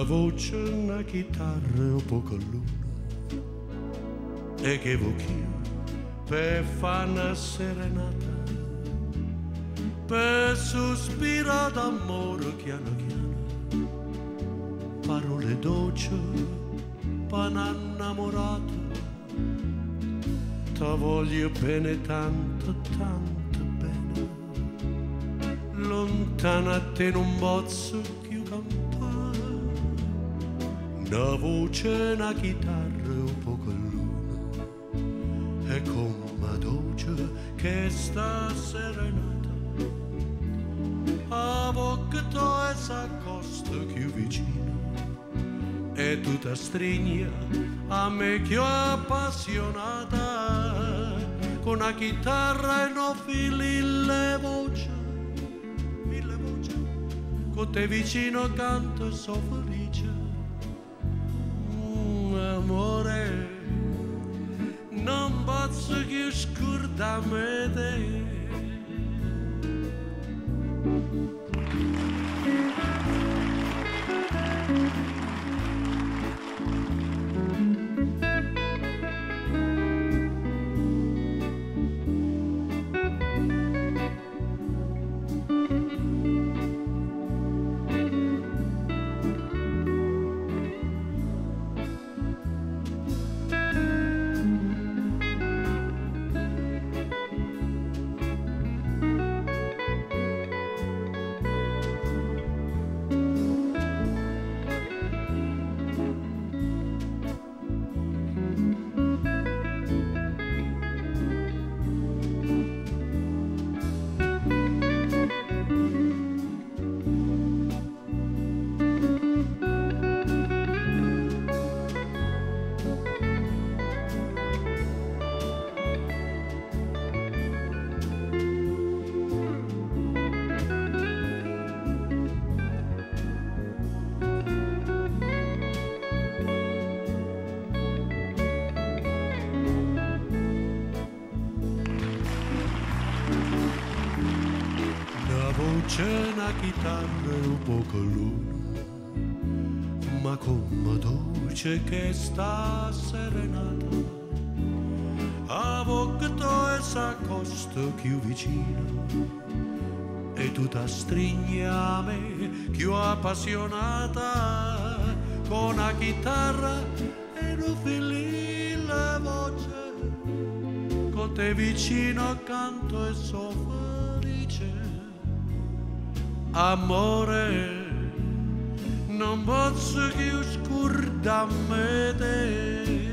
voce, una chitarra e un poco luna, e che vochio per fare una serenata, per sospirare d'amore piano piano, parole dolci per un'annamorata. Ti voglio bene tanto, tanto bene, lontana a te non posso più campare. Una voce, una chitarra e un poco luna, e come dolce che sta serenata, a bocca tua s'accosta più vicino, e tu ti stringi a me più appassionata, con una chitarra e no fili le voci, con te vicino canto e so felice. Amore, non posso più scordarmi te. C'è una chitarra e un poco luna, ma come dolce che sta serenata, a bocca tua s'accosta più vicino, e tu ti stringi a me più appassionata, con una chitarra e non fili la voce, con te vicino canto e so felice. Amore, non posso più scordarmi te.